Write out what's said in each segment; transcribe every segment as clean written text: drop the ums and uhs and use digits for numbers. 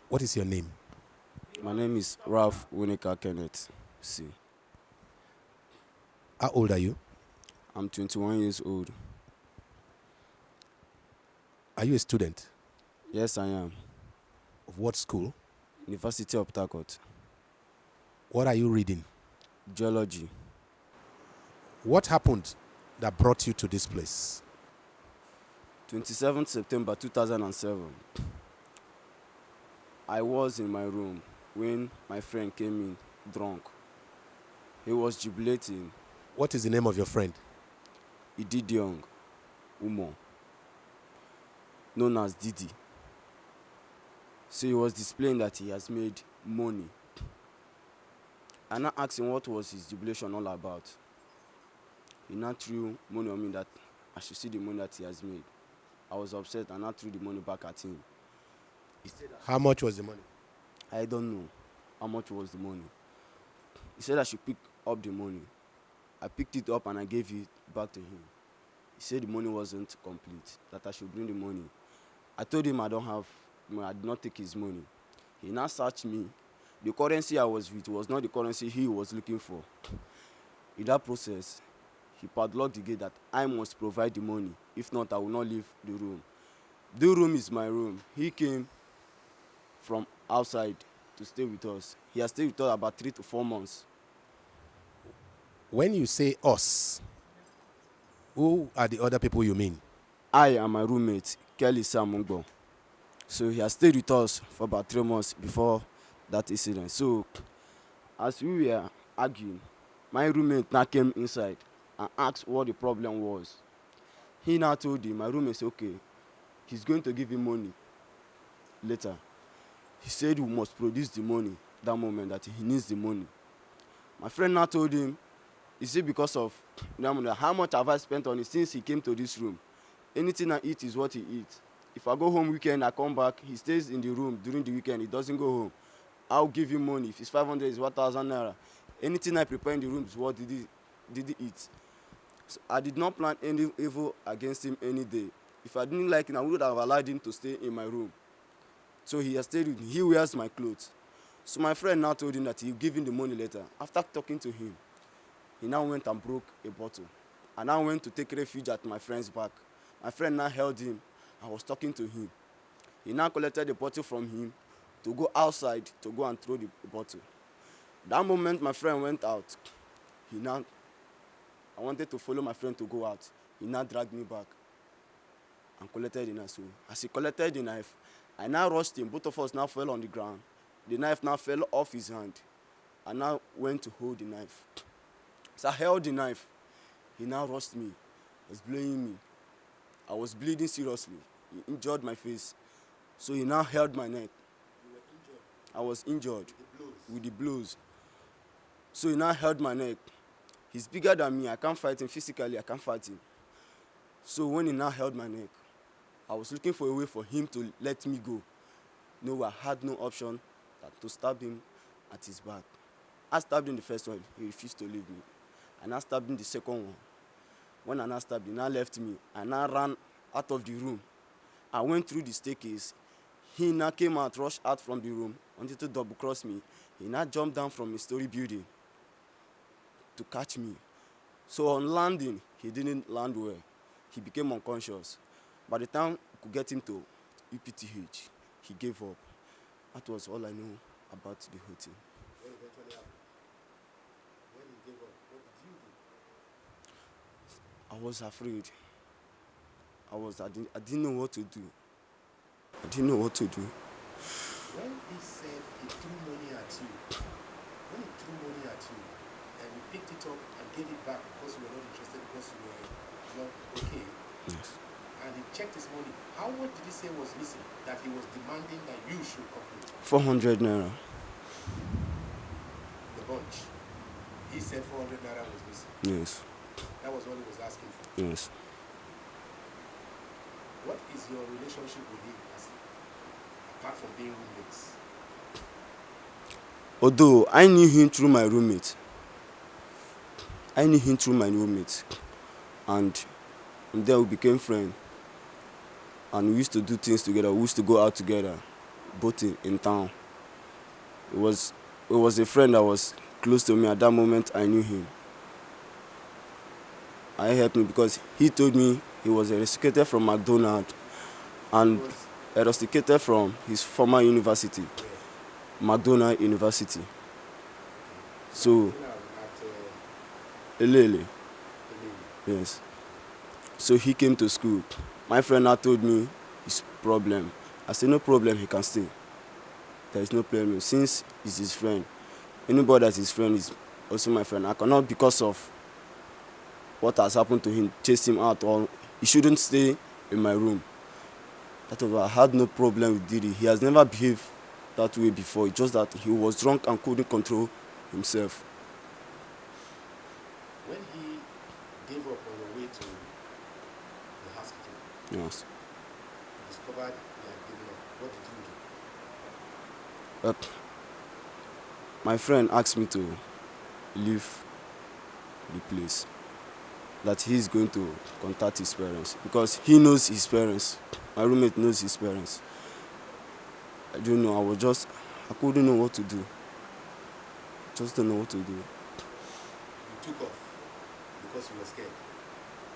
What is your name? My name is Ralph Winika Kenneth. See, How old are you? I'm 21 years old. Are you a student? Yes, I am. Of what school? University of Harcourt. What are you reading? Geology. What happened that brought you to this place? 27th September 2007. I was in my room when my friend came in drunk. He was jubilating. What is the name of your friend? Ididiong Umo, known as Didi. So he was displaying that he has made money. I now asked him what was his jubilation all about. He now threw money on me that I should see the money that he has made. I was upset and I threw the money back at him. He said, How much was the money? I don't know how much was the money. He said I should pick up the money. I picked it up and I gave it back to him. He said the money wasn't complete, that I should bring the money. I told him I don't have money, I did not take his money. He now searched me. The currency I was with was not the currency he was looking for. In that process, he padlocked the gate that I must provide the money. If not, I will not leave the room. The room is my room. He came from outside to stay with us. He has stayed with us about 3 to 4 months. When you say us, who are the other people you mean? I and my roommate, Kelly Samungbo. So he has stayed with us for about 3 months before that incident. So as we were arguing, my roommate now came inside and asked what the problem was. He now told him, my roommate said, okay, he's going to give him money later. He said we must produce the money that moment, that he needs the money. My friend now told him, is it because of how much have I spent on it since he came to this room? Anything I eat is what he eats. If I go home weekend, I come back, he stays in the room during the weekend, he doesn't go home. I'll give him money. If it's 500, it's 1,000 naira. Anything I prepare in the room is what did he eat. So I did not plan any evil against him any day. If I didn't like him, I would have allowed him to stay in my room. So he has stayed with me. He wears my clothes. So my friend now told him that he'll give him the money later. After talking to him, he now went and broke a bottle. I now went to take refuge at my friend's back. My friend now held him. I was talking to him. He now collected the bottle from him to go outside to go and throw the bottle. That moment my friend went out. I wanted to follow my friend to go out. He now dragged me back and collected the knife. So as he collected the knife, I now rushed him. Both of us now fell on the ground. The knife now fell off his hand. I now went to hold the knife. So I held the knife. He now rushed me. He was blowing me. I was bleeding seriously. He injured my face. So he now held my neck. You were injured? I was injured With the blows? with the blows. So he now held my neck. He's bigger than me. I can't fight him physically. I can't fight him. So when he now held my neck, I was looking for a way for him to let me go. No, I had no option than to stab him at his back. I stabbed him the first one. He refused to leave me. I now stabbed him the second one. When I now stabbed him, he now left me. I now ran out of the room. I went through the staircase. He now came out, rushed out from the room, wanted to double cross me. He now jumped down from a story building to catch me. So on landing, he didn't land well. He became unconscious. By the time we could get him to UPTH. He gave up. That was all I know about the whole thing. What eventually happened? When he gave up, what did you do? I was afraid. I didn't know what to do. I didn't know what to do. When he said he threw money at you, when he threw money at you, and you picked it up and gave it back because you were not interested, because you were not okay, Yes. and he checked his money, how much did he say was missing that he was demanding that you should complete? 400 naira. The bunch. He said 400 naira was missing. Yes. That was all he was asking for. Yes. What is your relationship with him apart from being roommates? Although I knew him through my roommate. And then we became friends. And we used to do things together. We used to go out together, both in town. It was a friend that was close to me at that moment. I knew him. I helped him because he told me he was eradicated from McDonald's and eradicated from his former university, McDonald University. So, Elele. Yes. So he came to school. My friend now told me his problem. I said, no problem, he can stay. There is no problem. Since he's his friend, anybody that's his friend is also my friend. I cannot, because of what has happened to him, chase him out, or he shouldn't stay in my room. That was why I had no problem with Didi. He has never behaved that way before. It's just that he was drunk and couldn't control himself. When he gave up on your way to the hospital, Yes. you discovered he had given up. What did you do? My friend asked me to leave the place, that he's going to contact his parents because he knows his parents. My roommate knows his parents. I don't know. I couldn't know what to do. Just don't know what to do. You took off because you were scared.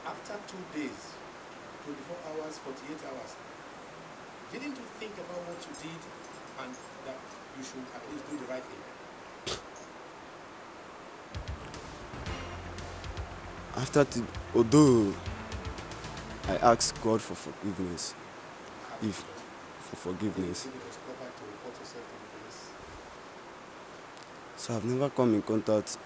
After 2 days, 24 hours, 48 hours, didn't you think about what you did and that you should at least do the right thing? Although I asked God for forgiveness, Did you forgiveness. think it was proper to report yourself to the police? So I've never come in contact.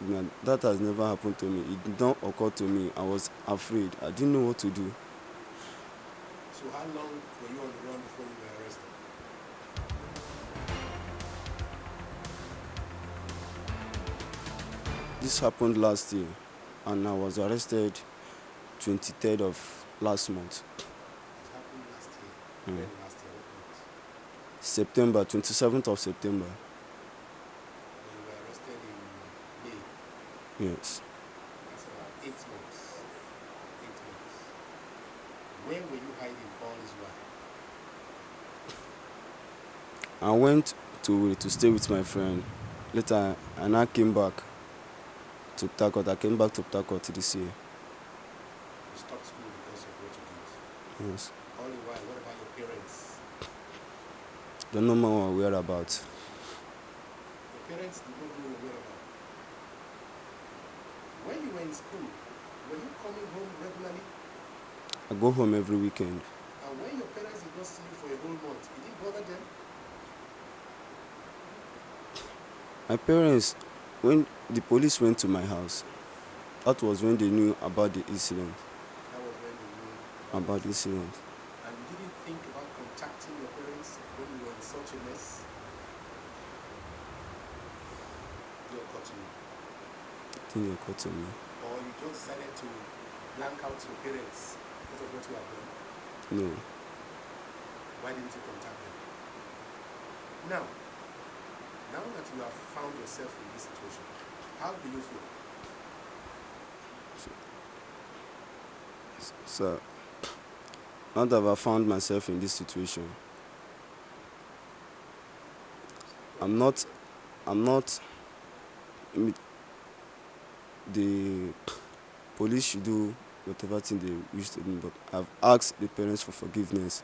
That has never happened to me. It did not occur to me. I was afraid. I didn't know what to do. So how long were you on the run before you were arrested? This happened last year, and I was arrested 23rd of last month. It happened last year. When last year? What month? September, 27th of September. When you were arrested in May. Yes. That's about 8 months. 8 months. Where were you hiding all this while? I went to stay with my friend. Later, I now came back to Harcourt. I came back to Harcourt this year. You stopped school because of what you did. Yes. All the while, what about your parents? Don't know my whereabouts. Your parents did not know your whereabouts. When you were in school, were you coming home regularly? I go home every weekend. And when your parents did not see you for a whole month, it didn't bother them? My parents, when the police went to my house, that was when they knew about the incident. That was when you knew About the incident. And you didn't think about contacting your parents when you were in such a mess? They occurred to you. I think they occurred to me. Or you just decided to blank out your parents because of what you have done? No. Why didn't you contact them? Now that you have found yourself in this situation, how do you feel? So, now that I found myself in this situation, I'm not, the police should do whatever thing they wish to do, but I've asked the parents for forgiveness,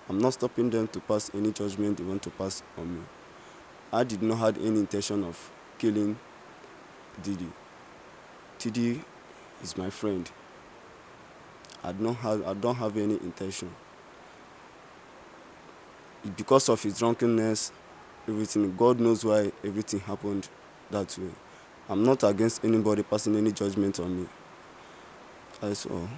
I'm not stopping them to pass any judgment they want to pass on me. I did not have any intention of killing Didi. Didi is my friend. I don't have any intention. Because of his drunkenness, everything, God knows why everything happened that way. I'm not against anybody passing any judgment on me. That's all.